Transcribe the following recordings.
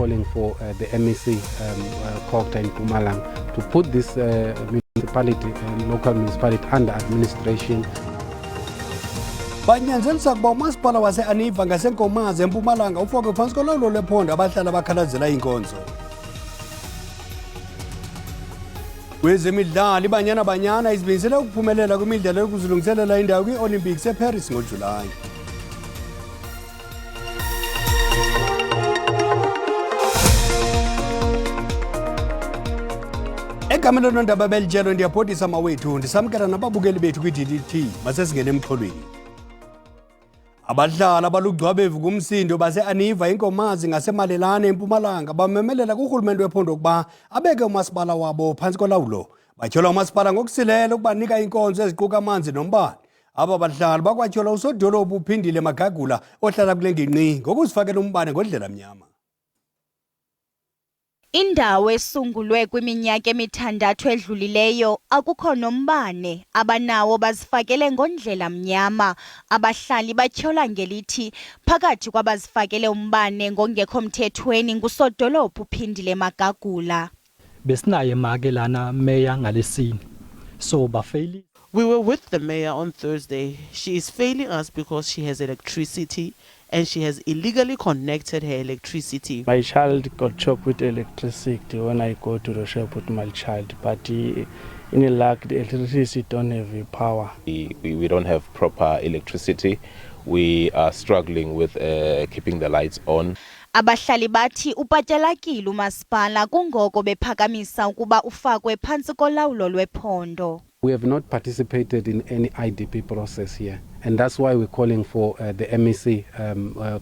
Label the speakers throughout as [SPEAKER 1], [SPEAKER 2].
[SPEAKER 1] calling for the MEC Kokta in Mpumalanga to put this municipality, local municipality under administration.
[SPEAKER 2] Banyanzelisa kuba umasipala wase-Iindaba ngasenkomazi eMpumalanga ufake phantsi kolawulo lwephondo abahlali abakhalazela iinkonzo. Kwezemidlalo iBanyana Banyana izimisele ukuphumelela kwimidlalo yokuzilungiselela indawo kwi-Olympics eParis ngoJulayi. Egameni londaba belijelo ndiyaphodisa mawethu ndisamkela nababukeli bethu kwi-DDT masesingene emxholweni. Abadlali abalugcwabevu kumsindo base-Iindaba inkomazi ngasemalelane eMpumalanga bamemelela kurhulumente wephondo ukuba abeke umasipala wabo phantsi kolawulo. Batyhola umasipala ngokusilela ukubanika inkonzo eziquka amanzi nombane. Aba badlali bakwatyhola usodolophu uphindile Magagula ohlala kule ngingqi ngokuzifakela umbane ngodlela mnyama.
[SPEAKER 3] Indawo esungulwe kwiminyaka emithandathu edlulileyo akukho nombane abanawo bazifakele ngondlela mnyama. Abahlali batyhola ngelithi phakathi kwabazifakele umbane ngongekho mthethweni ngusodolophu uphindile Magagula.
[SPEAKER 4] Besinaye make lana mayor ngalesini so bafeyili.
[SPEAKER 5] We were with the mayor on Thursday. She is failing us because she has electricity and she has illegally connected her electricity.
[SPEAKER 6] My child got chopped with electricity when I go to the shop with my child, but in luck the electricity don't have power.
[SPEAKER 7] We don't have proper electricity. We are struggling with keeping the lights on.
[SPEAKER 3] Abahlali bathi upatyalakile umasipala kungoko bephakamisa ukuba ufakwe phantsi kolawulo lwephondo.
[SPEAKER 1] We have not participated in any IDP process here, and that's why we're calling for the MEC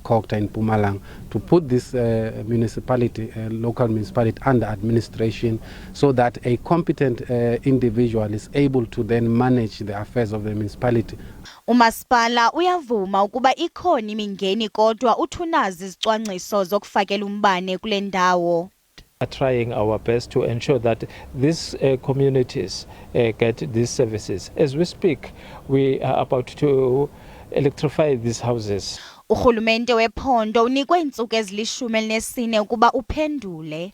[SPEAKER 1] Kokta in Mpumalanga to put this municipality, local municipality under administration so that a competent individual is able to then manage the affairs of the municipality.
[SPEAKER 3] Umasipala uyavuma ukuba ikhona imingeni kodwa uthunazi izicwangciso zokufakela umbane kule ndawo.
[SPEAKER 8] Are trying our best to ensure that these communities get these services. As we speak, we are about to electrify these houses.
[SPEAKER 3] Urhulumente wephondo unikwe iintsuku ezili-14 ukuba uphendule.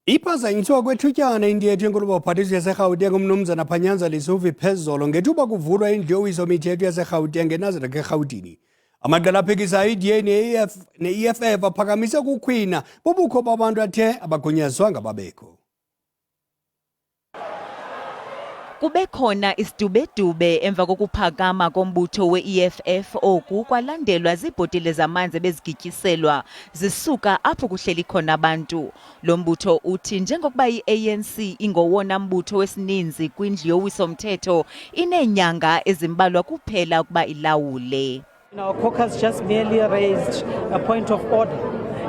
[SPEAKER 2] Iphazanyiswa kwethutyana indiyethu enkulu baphathiswa yaseGauteng umnumzana Phanyanza Lisuvi phezolo ngethuba kuvulwa indlu yowiso-mithetho yaseGauteng eNazareth eRhawutini. Amaqela aphekisayo iDA ne-EFF aphakamise kukhwina bubukho babantu athe abagunyaziswanga babekho.
[SPEAKER 9] Kube khona isidubedube emva kokuphakama kombutho we-EFF oku kwalandelwa ziibhotile zamanzi bezigityiselwa zisuka apho kuhleli khona abantu. Lo mbutho uthi njengokuba i-ANC ingowona mbutho wesininzi kwindlu yowiso-mthetho ineenyanga ezimbalwa kuphela ukuba ilawule.
[SPEAKER 10] Our caucus just merely raised a point of order,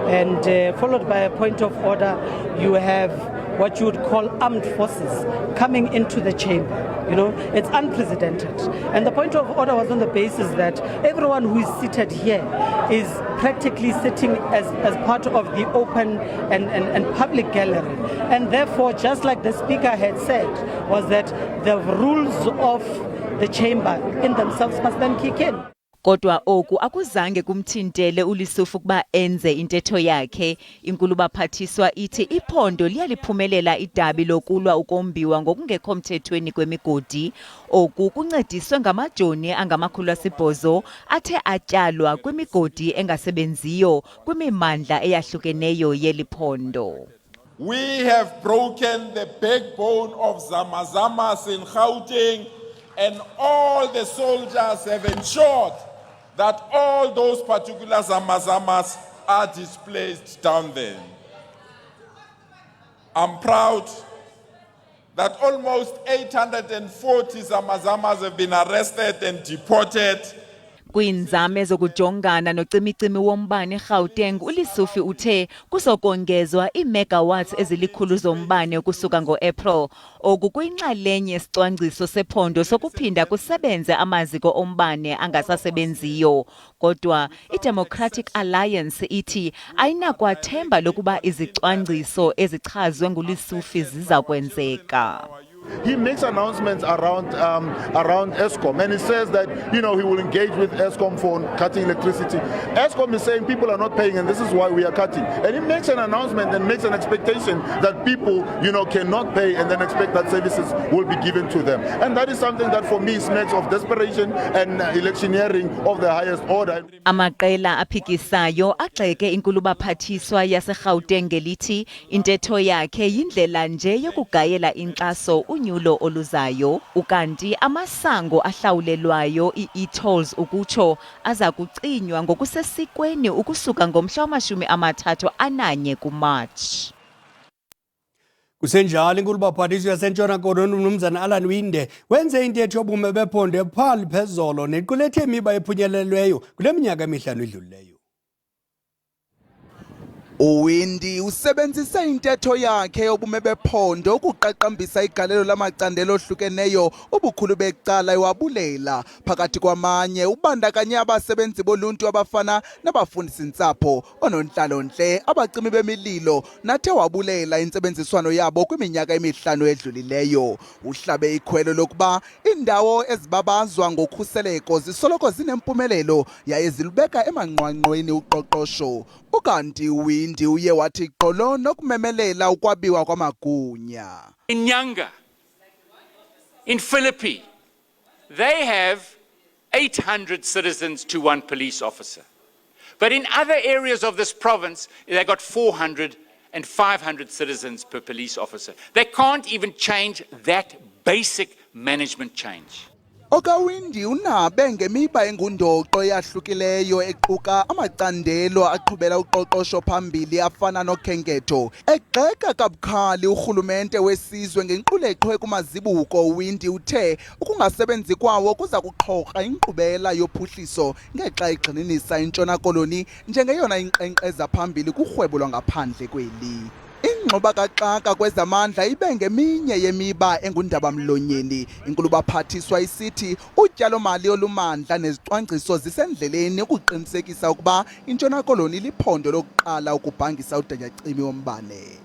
[SPEAKER 10] and followed by a point of order, you have what you would call armed forces coming into the chamber. You know, it's unprecedented. And the point of order was on the basis that everyone who is seated here is practically sitting as part of the open and public gallery. And therefore, just like the speaker had said, was that the rules of the chamber in themselves must then kick in.
[SPEAKER 9] Kodwa oku akuzange kumthintele uLisufu kuba enze intetho yakhe. Inkulu baphathiswa ithi iphondo liyaliphumelela idabi lokulwa ukombiwa ngokungekho mthethweni kwemigodi. Oku kuncediswe ngamajoni angama-800 athe atyalwa kwimigodi engasebenziyo kwimimandla eyahlukeneyo yeli phondo.
[SPEAKER 11] We have broken the backbone of Zamazamas in Gauteng, and all the soldiers have ensured that all those particular Zamazamas are displaced down there. I'm proud that almost 840 Zamazamas have been arrested and deported.
[SPEAKER 9] Kwinzame zokujongana nocimicimi wombane eGauteng, uLisufi uthe kusokongezwa iimegawatts ezilikhulu zombane ukusuka ngo-April. Oku kuyinxalenye yesicwangciso sephondo sokuphinda kusebenze amaziko ombane angasasebenziyo. Kodwa iDemocratic Alliance ithi ayinakwathemba lokuba izicwangciso ezichazwe nguLisufi ziza kwenzeka.
[SPEAKER 12] He makes announcements around Escom, and he says that, he will engage with Escom for cutting electricity. Escom is saying people are not paying, and this is why we are cutting. And he makes an announcement and makes an expectation that people, cannot pay, and then expect that services will be given to them. And that is something that for me smacks of desperation and electioneering of the highest order.
[SPEAKER 9] Amaqela aphikisayo agxeke inkulubaphathiswa yaseGauteng ngelithi intetho yakhe yindlela nje yokugayela inkxaso unyulo oluzayo, ukanti amasango ahlawulelwayo i-e-tolls ukutsho aza kucinywa ngokusesikweni ukusuka ngomhla wama-31 kuMatshi.
[SPEAKER 2] Kusenjalo inkulubaphathiswa yasentshona koloni uMnumzana Alan Winde wenze intetho yobume bephondo ePaarl phezolo nequlethe imiba ephunyelelweyo kule minyaka emihlanu edlulileyo.
[SPEAKER 13] uWindy usebenzise intetho yakhe yobume bephondo ukuqaqambisa igalelo lamacandelo ohlukeneyo ubukhulu becala ewabulela phakathi kwamanye ubandakanye abasebenzi boluntu abafana nabafundisi-ntsapho, ononhlalonhle, abacimi bemililo nathe wabulela intsebenziswano yabo kwiminyaka emihlanu edlulileyo. Uhlabe ikhwelo lokuba indawo ezibabazwa ngokhuseleko zisoloko zinempumelelo yaye zilubeka emanqwanqweni uqoqosho. Ukanti uWindy uye wathi qolo nokumemelela ukwabiwa kwamagunya.
[SPEAKER 14] In Nyanga, in Philippi, they have 800 citizens to 1 police officer. But in other areas of this province, they got 400 and 500 citizens per police officer. They can't even change that basic management change.
[SPEAKER 13] OkaWindy unabe ngemiba engundoqo eyahlukileyo equka amacandelo aqhubela uqoqosho phambili afana nokhenketho. Egxeka kabukhali urhulumente wesizwe ngenqulexho kumazibuko, uWindy uthe ukungasebenzi kwawo kuza kuxhoxa inkqubela yophuhliso ngexa igxininisa intshona koloni njengeyona inkqenkqeza phambili kurhwebo lwangaphandle kweli. Ingxoba kaxaka kwezamandla ibe ngeminye yemiba engundaba-mlonyeni. Inkulubaphathiswa isithi utyalo-mali olumandla nezicwangciso zisendleleni ukuqinisekisa ukuba intshona koloni liphondo lokuqala ukubhangisa udatyacimi wombane.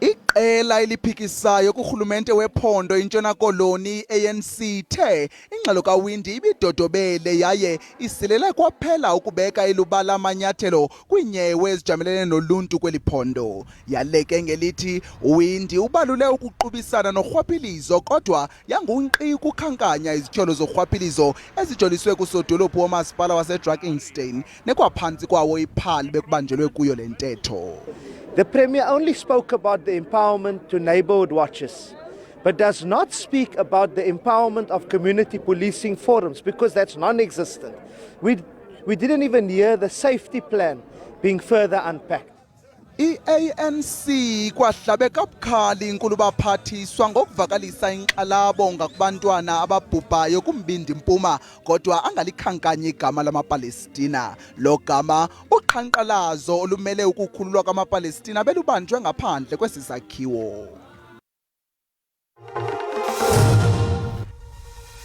[SPEAKER 13] Iqela eliphikisayo kurhulumente wephondo intshona koloni ANC the ingxelo kaWindy ibidodobele yaye isilela kwaphela ukubeka ilubala amanyathelo kwiinyewe ezijamelene noluntu kweli phondo. Yaleke ngelithi uWindy ubalule ukuqubisana norhwaphilizo kodwa yangunkqi ukukhankanya izityholo zorhwaphilizo ezijoliswe kusodolophu womasipala waseDrakensberg nekwaphantsi kwawo iPaarl bekubanjelwe kuyo le ntetho.
[SPEAKER 15] The Premier only spoke about the empowerment to neighbourhood watches, but does not speak about the empowerment of community policing forums because that's non-existent. We didn't even hear the safety plan being further unpacked.
[SPEAKER 13] I-ANC kwahlabe kabukhali inkulubaphathiswa ngokuvakalisa inkxalabo ngakubantwana ababhubhayo kumbindi mpuma kodwa angalikhankanya igama lamaPalestina. Lo gama uqhankqalazo olumele ukukhululwa kwamaPalestina belubanjwe ngaphandle kwesi sakhiwo.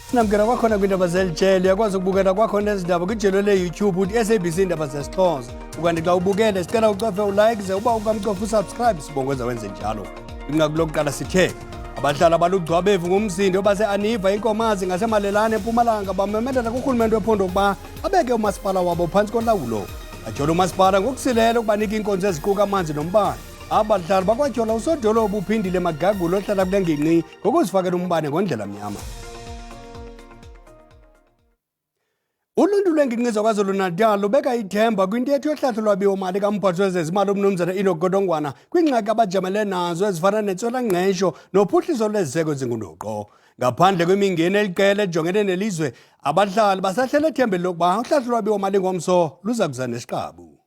[SPEAKER 2] Sinamkela kwakhona kwindaba zelijelo, yakwazi ukubukela kwakhona ezindaba kwijelo le-YouTube uthi SABC Iindaba zesiXhosa. Ukanti xa ubukele sicela ucofe ulike ze uba ungamcofa usubscribe sibongwenza wenze njalo. Inqaku lokuqala sithe abahlali abalugcwabevu ngumsindo base-Iindaba inkomazi ngasemalelane eMpumalanga bamemelela kurhulumente wephondo ukuba abeke umasipala wabo phantsi kolawulo. Batyhola umasipala ngokusilela ukubanika iinkonzo eziquka amanzi nombane. Abahlali bakwatyhola usodolophu uphindile Magagulo ohlala kule ngingqi ngokuzifakela umbane ngondlela mnyama. Uluntu lwengingqi zaKwaZulu-Natal lubeka ithemba kwintetho yohlahlo lwabiwo-mali kamphathi wezezimali uMnumzana Godongwana kwiingxaki abajamelene nazo ezifana nentswela-ngqesho nophuhliso lweziseko ezingundoqo. Ngaphandle kwemingeni eliqela ejongene nelizwe, abahlali basahlele ethembeni lokuba uhlahlo lwabiwo-mali ngomso luza kuza nesiqabu.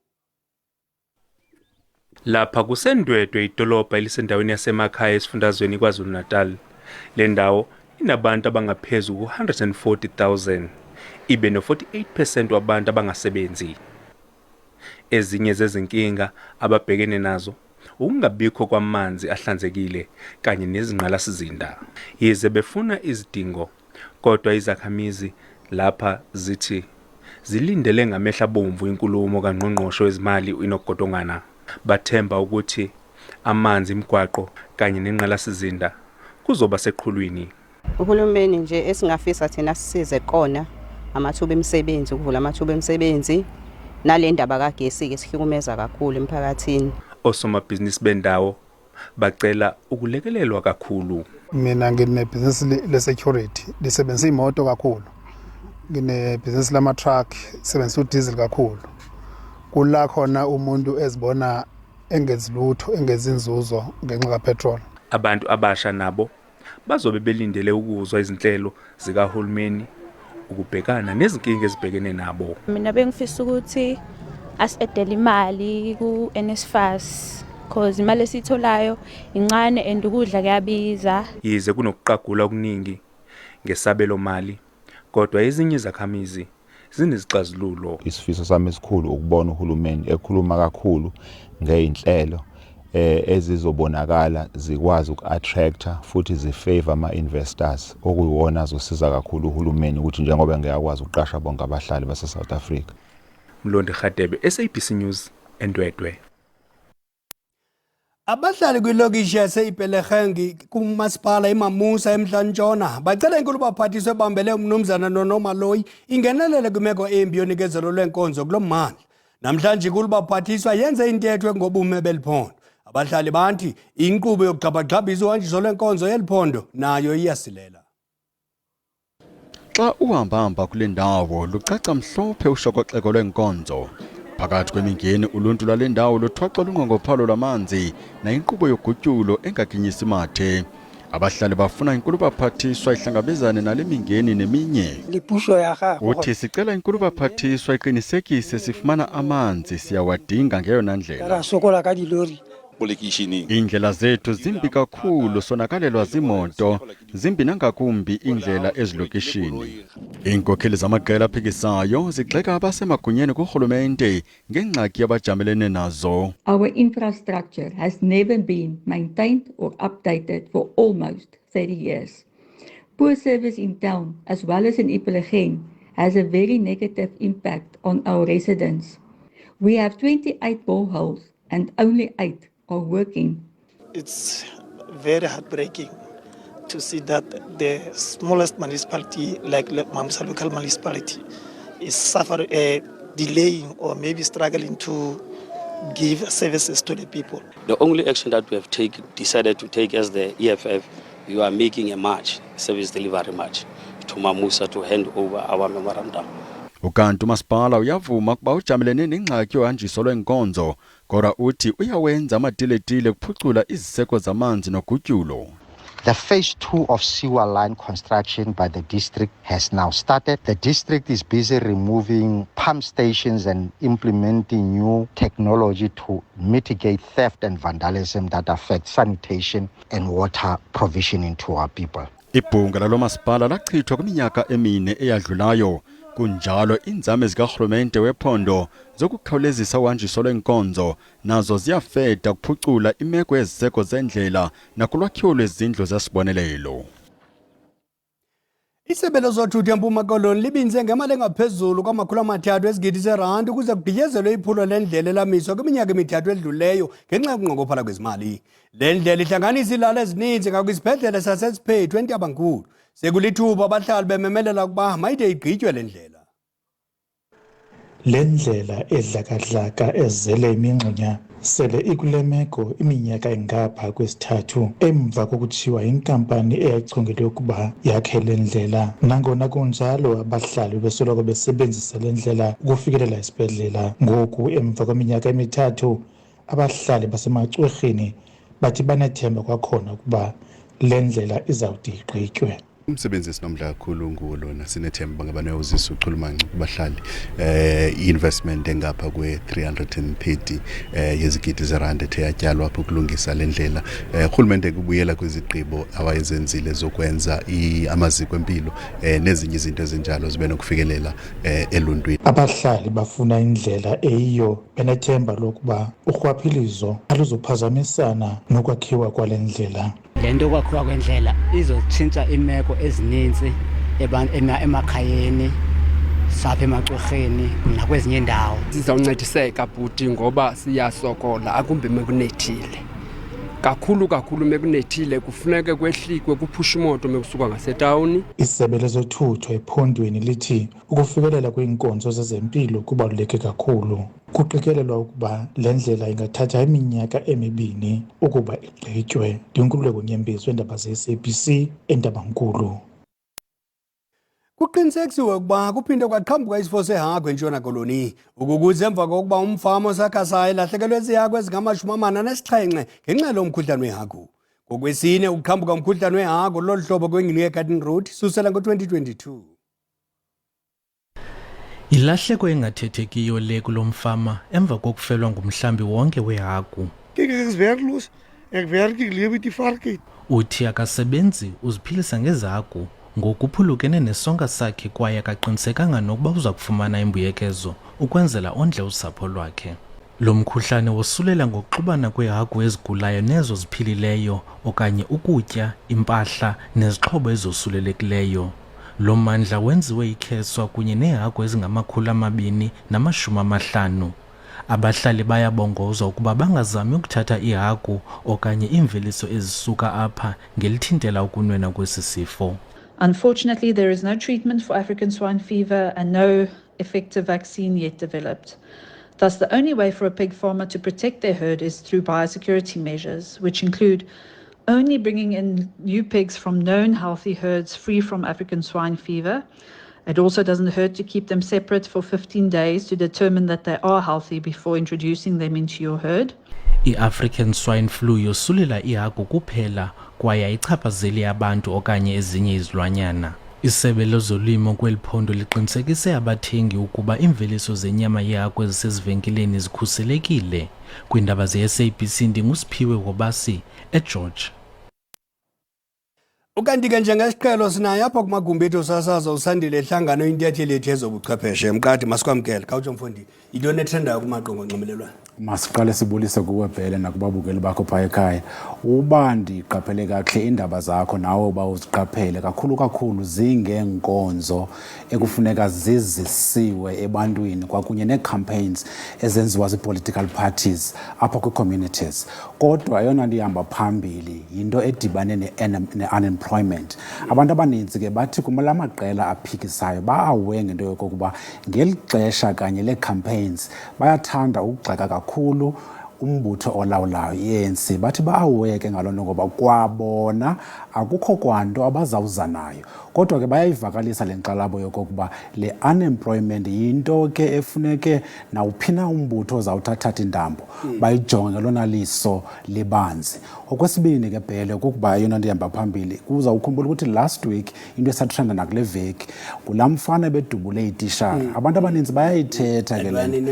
[SPEAKER 16] Lapha kusendwedwe idolobha elisendaweni yasemakhaya esifundazweni KwaZulu-Natal. Le ndawo inabantu abangaphezu ku-140,000. Ibe no-48% wabantu abangasebenzi. Ezinye zezinkinga ababhekene nazo ukungabikho kwamanzi ahlanzekile kanye nezingqalasizinda. Yize befuna izidingo, kodwa izakhamizi lapha zithi zilindele ngamehla bomvu inkulumo kaNgqongqoshe wezimali Godongwana. Bathemba ukuthi amanzi, imigwaqo kanye nenqalasizinda kuzoba seqhulwini.
[SPEAKER 17] Uhulumeni nje esingafisa thina sisize kona amathuba emisebenzi, ukuvula amathuba emisebenzi nale ndaba kagesi ke sihlukumeza kakhulu emphakathini.
[SPEAKER 16] Osomabhizinisi bendawo bacela ukulekelelwa kakhulu.
[SPEAKER 18] Mina nginebhizinisi le-security lisebenzisa imoto kakhulu, nginebhizinisi lama-truck lisebenzisa udiesel kakhulu. Kula khona umuntu ezibona engenzi lutho, engenzi inzuzo ngenxa kapetrol.
[SPEAKER 16] Abantu abasha nabo bazobe belindele ukuzwa izinhlelo zikahulumeni ukubhekana nezinkinga ezibhekene nabo.
[SPEAKER 19] Mina bengifisa ukuthi asedele imali ku-NSFAS because imali esitholayo incane and ukudla kuyabiza.
[SPEAKER 16] Yize kunokuqagula okuningi ngesabelo mali, kodwa ezinye izakhamizi zinezixazululo.
[SPEAKER 20] Isifiso sami esikhulu ukubona uhulumeni ekhuluma kakhulu ngeinhlelo ezizobonakala zikwazi uku-attracta futhi zifavor ama-investors okuyiwona azosiza kakhulu uhulumeni ukuthi njengoba ngiyakwazi ukuqasha bonke abahlali base-South Africa.
[SPEAKER 16] Mlondi Khatebe, SABC News, Ndwendwe.
[SPEAKER 2] Abahlali kwilokishi yase-Ipelegengi kumasipala iMamusa eMhlantshona bacela inkulu baphathiswe bambele umnumzana noNomaloyi ingenelele kwimeko embi yonikezelo lwenkonzo kulo mmandla. Namhlanje inkulu baphathiswa yenze intetho ngobume beliphondo. Abahlali banti inkqubo yokugxabagxabisa uhanjiso lwenkonzo yeliphondo nayo iyasilela.
[SPEAKER 21] Xa uhamba kule ndawo lucaca mhlophe ushokoxeko lwenkonzo. Phakathi kwemingeni uluntu lwale ndawo luthwaxa lunqongophalo lwamanzi nayinkqubo yogutyulo engaginyisi mathe. Abahlali bafuna inkulu baphathiswa ihlangabezane nale mingeni neminye. Uthi sicela inkulu baphathiswa iqinisekise sifumana amanzi siyawadinga ngeyona ndlela. Indlela zethu zimbi kakhulu, sonakalelwa zimoto, zimbi nangakumbi indlela ezilokishini. Iinkokheli zamaqela aphikisayo zigxeka abasemagunyeni kurhulumente ngengxaki abajamelene nazo.
[SPEAKER 22] Our infrastructure has never been maintained or updated for almost 30 years. Poor service in town as well as in Ipologeng has a very negative impact on our residents. We have 28 boreholes and only 8 are working.
[SPEAKER 23] It's very heartbreaking to see that the smallest municipality, like Municipal local municipality, is suffering, delaying or maybe struggling to give services to the people.
[SPEAKER 24] The only action that we have decided to take as the EFF, we are making a march, service delivery march, to Mamusa to hand over our memorandum.
[SPEAKER 21] Ukanti umasipala uyavuma kuba ujamelene nengxaki yohanjiso lwenkonzo, kodwa uthi uyawenza amatiletile kuphucula iziseko zamanzi nogutyulo.
[SPEAKER 25] The phase 2 of sewer line construction by the district has now started. The district is busy removing pump stations and implementing new technology to mitigate theft and vandalism that affect sanitation and water provisioning to our people.
[SPEAKER 21] Ibhunga lalo masipala lachithwa kwiminyaka emine eyadlulayo. Kunjalo inzame zikarhulumente wephondo zokukhawulezisa uhanjiso lwenkonzo nazo ziyafeda kuphucula imeko yeziseko zendlela nakulwakhiwo lwezindlu zasibonelelo.
[SPEAKER 2] Isebe lezothutho eMpuma Koloni libinze ngemali engaphezulu kwama-300 ezigidi zeerandi ukuze kubhiyezelwe iphulo lendlela elamiswa kwiminyaka emithathu edluleyo ngenxa yokunqongophala kwezimali. Le ndlela ihlanganisa ilali ezininzi ngakwisibhedlele sasesiphethwe eNtabankulu. Sekulithuba abahlali bememelela ukuba mayide igqitywe le ndlela.
[SPEAKER 26] Le ndlela edlakadlaka ezele imingxunya sele ikule meko iminyaka engapha kwesithathu emva kokuthiwa inkampani eyachongelwe ukuba yakhe le ndlela. Nangona kunjalo abahlali besoloko besebenzisa le ndlela ukufikelela esibhedlela. Ngoku emva kweminyaka emithathu abahlali basemacwerheni bathi banethemba kwakhona ukuba le ndlela izawuthi igqitywe.
[SPEAKER 27] Umsebenzi esinomdla kakhulu ngolona sinethemba ngabanewuzisa uChulumanco kubahlali investment engapha kwe330 yezigidi zerandi ethe yatyalwa apho kulungisa le ndlela. Urhulumente kubuyela kwizigqibo awayezenzile zokwenza amaziko empilo nezinye izinto ezinjalo zibe nokufikelela eluntwini.
[SPEAKER 26] Abahlali bafuna indlela eyiyo benethemba lokuba urhwaphilizo aluzophazamisana nokwakhiwa kwale ndlela.
[SPEAKER 28] Lento kwakhiwa kwendlela izotshintsha imeko ezininzi emakhayeni sapha emacwerheni nakwezinye indawo.
[SPEAKER 29] Sizawuncediseka bhuti ngoba siyasokola akumbi mekunethile.
[SPEAKER 1] kakhulu mekunethile kufuneke kwehlikwe kuphusha imoto mekusuka ngasetawuni.
[SPEAKER 26] Isebe lezothutho ephondweni lithi ukufikelela kweenkonzo zezempilo kubaluleke kakhulu. Kuqikelelwa ukuba le ndlela ingathatha iminyaka emibini ukuba igqitywe. Ndinkululeko Nyembezi weendaba ze-SABC eNdabankulu.
[SPEAKER 2] Kuqinisekisiwe ukuba kuphinde kwaqhambuka isifo sehagu eNtshona Koloni ukukuze emva kokuba umfama osakhasayo elahlekelwe ziihagu ezingama-47 ngenxa yomkhuhlane wehagu. Ngokwesine ukuqhambuka umkhuhlane wehagu lolu hlobo kwengingqi yeGarden Road susela ngo-2022.
[SPEAKER 3] Ilahleko engathethekiyo le kulo mfama emva kokufelwa ngumhlambi wonke wehagu. Uthi akasebenzi uziphilisa ngezahagu ngokuphulukene nesonka sakhe kwaye akaqinisekanga nokuba uza kufumana imbuyekezo ukwenzela ondle usapho lwakhe. Lo mkhuhlane wosulela ngokuxubana kwehagu ezigulayo nezo ziphilileyo okanye ukutya, impahla nezixhobo ezosulelekileyo. Lo mmandla wenziwe ikheswa kunye neehagu ezingama-250. Abahlali bayabongozwa ukuba bangazami ukuthatha ihagu okanye iimveliso ezisuka apha ngelithintela ukunwenwa kwesi sifo.
[SPEAKER 4] Unfortunately, there is no treatment for African swine fever and no effective vaccine yet developed. Thus, the only way for a pig farmer to protect their herd is through biosecurity measures, which include only bringing in new pigs from known healthy herds free from African swine fever. It also doesn't hurt to keep them separate for 15 days to determine that they are healthy before introducing them into your herd.
[SPEAKER 3] I-African swine flu yosulela ihagu kuphela kwaye ayichaphazeli abantu okanye ezinye izilwanyana. Isebe lezolimo kweli phondo liqinisekise abathengi ukuba imveliso zenyama yehagu ezisezivenkileni zikhuselekile. Kwiindaba ze-SABC ndinguSiphiwe Wobasi eGeorge.
[SPEAKER 2] Ukanti-ke njengesiqhelo sinayo apha kumagumbi ethu sasaza usandile ehlangano intatheli yethu yezobuchwepheshe. Mqadi masikwamkele Khawutsho Mfundi, yintoni etrendayo kumaqonga onxibelelwano?
[SPEAKER 5] Masiqale sibulise kuwebhele nakubabukeli bakho phaya ekhaya. Uba ndiqaphele kakuhle iindaba zakho nawe uba uziqaphele kakhulu zingeenkonzo ekufuneka zizisiwe ebantwini kwakunye nee-campaigns ezenziwa zii-political parties apha kwii-communities. Kodwa eyona nto ihamba phambili yinto edibane ne-unemployment. Abantu abaninzi ke bathi kumala maqela aphikisayo baawe ngento yokokuba ngeli xesha kanye lee-campaigns bayathanda ukugxeka kakhulu umbutho olawulayo i-ANC. Bathi baaweke ngaloo nto ngoba kwabona akukho kwanto abazawuza nayo. Kodwa ke bayayivakalisa le nkxalabo yokokuba le unemployment yinto ke efuneke nawuphina umbutho ozawuthatha intambo bayijonge ngelona liso libanzi. Okwesibini ke Bhele kukuba eyona nto ihamba phambili uzawukhumbula ukuthi last week into esatrenda nakule veki ngulaa mfana bedubule itishara. Abantu abaninzi bayayithetha ke le.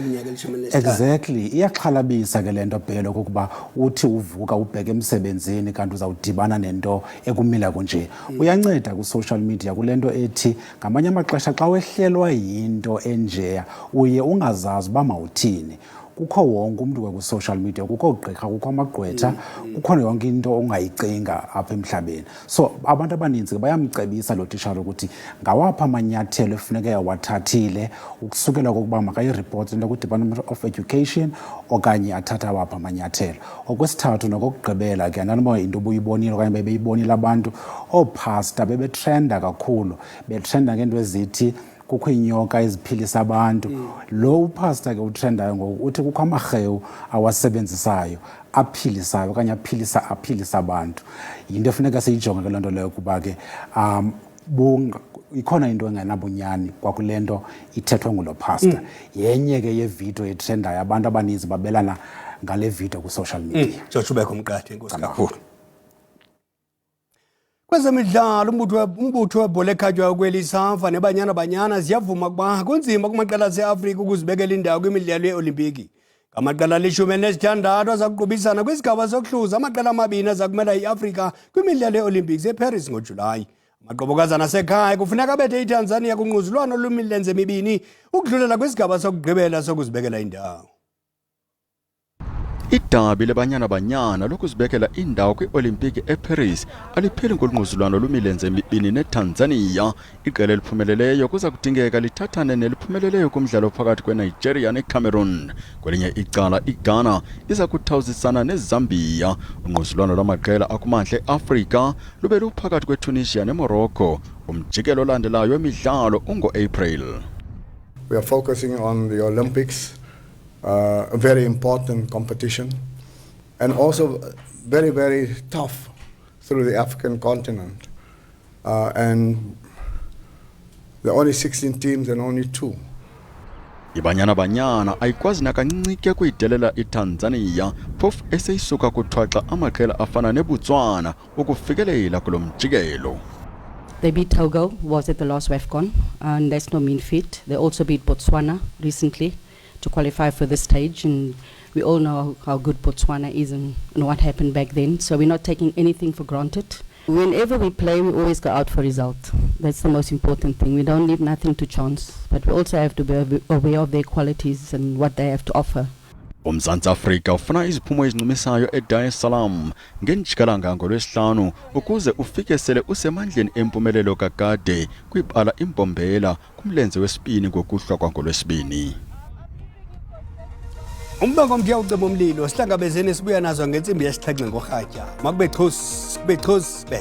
[SPEAKER 5] Exactly, iyaxhalabisa ke le nto Bhele okokuba uthi uvuka ubheke emsebenzini kanti uzawudibana nento ekumila kunje. Uyanceda ku-social media kule nto ethi ngamanye amaxesha xa wehlelwa yinto enjeya uye ungazazi uba mawuthini. Kukho wonke umntu ku-social media, kukho ugqirha, kukho amagqwetha, kukho yonke into ongayicinga apha emhlabeni. So abantu abaninzi bayamcebisa lo tishara ukuthi ngawapha amanyathelo efuneke awathathile ukusukela kokuba makayiripoti into ku-Department of Education okanye athatha awapha amanyathelo. Okwesithathu nokokugqibela ke andanoba into obuyibonile okanye bebeyibonile abantu oopasta bebetrenda kakhulu, betrenda ngeento ezithi kukho inyoka eziphilisa abantu. Lo upastor ke utrendayo ngoku uthi kukho amarhewu awasebenzisayo aphilisayo okanye aphilisa abantu. Yinto efuneka siyijonge ke loo nto leyo kuba ke ikhona into engenabunyani kwakule nto ithethwa ngulo pastor. Yenye ke yevidiyo etrendayo abantu abaninzi babelana ngale video ku-social media.
[SPEAKER 2] George ubekho Mqadi, enkosi kakhulu. Kwezemidlalo umbutho webhola ekhatywayo kweli Safa neBanyana ziyavuma ukuba kunzima kumaqela ase-Afrika ukuzibekela indawo kwimidlalo ye-Olimpiki. Ngamaqela ali-16 aza kuqubisana kwisigaba sokuhluza amaqela amabini aza kumela i-Afrika kwimidlalo ye-Olympics eParis ngoJulayi. Amaqobokazana asekhaya kufuneka abethe iTanzania kungquzulwano lwemilenze emibini ukudlulela kwisigaba sokugqibela sokuzibekela indawo.
[SPEAKER 21] Idabi leBanyana Banyana lokuzibekela indawo kwi-Olimpiki eParis alipheli ngolungquzulwano lumilenze emibini neTanzania. Iqela eliphumeleleyo kuza kudingeka lithathane neliphumeleleyo kumdlalo phakathi kweNigeria neCameroon. Kwelinye icala iGhana iza kuthawuzisana neZambia. Ungquzulwano lwamaqela akumantla eAfrika lube luphakathi kweTunisia neMorocco. Umjikelo olandelayo wemidlalo ungo-April.
[SPEAKER 6] We are focusing on the Olympics. A very important competition and also very, very tough through the African continent. And there are only 16 teams and only 2.
[SPEAKER 21] iBanyana Banyana ayikwazi nakancike kuyidelela iTanzania phofu eseyisuka kuthwaxa amaqela afana neBotswana ukufikelela kulo mjikelo.
[SPEAKER 7] They beat Togo, was at the last WAFCON, and that's no mean feat. They also beat Botswana recently to qualify for this stage, and we all know how good Botswana is and what happened back then, so we're not taking anything for granted. Whenever we play, we always go out for result. That's the most important thing. We don't leave nothing to chance, but we also have to be aware of their qualities and what they have to offer.
[SPEAKER 21] uMzantsi Afrika ufuna iziphumo ezincumisayo eDar es Salaam ngenjikalanga ngolwesihlanu ukuze ufike sele usemandleni empumelelo kakade kwibala imbombela kumlenze wesibini ngokuhlwa kwangolwesibini.
[SPEAKER 2] Umbongo mngiya uceba umlilo sihlangabezene sibuya nazo ngensimbi yesixhenxe ngorhatya makube xhosi kube xhosi be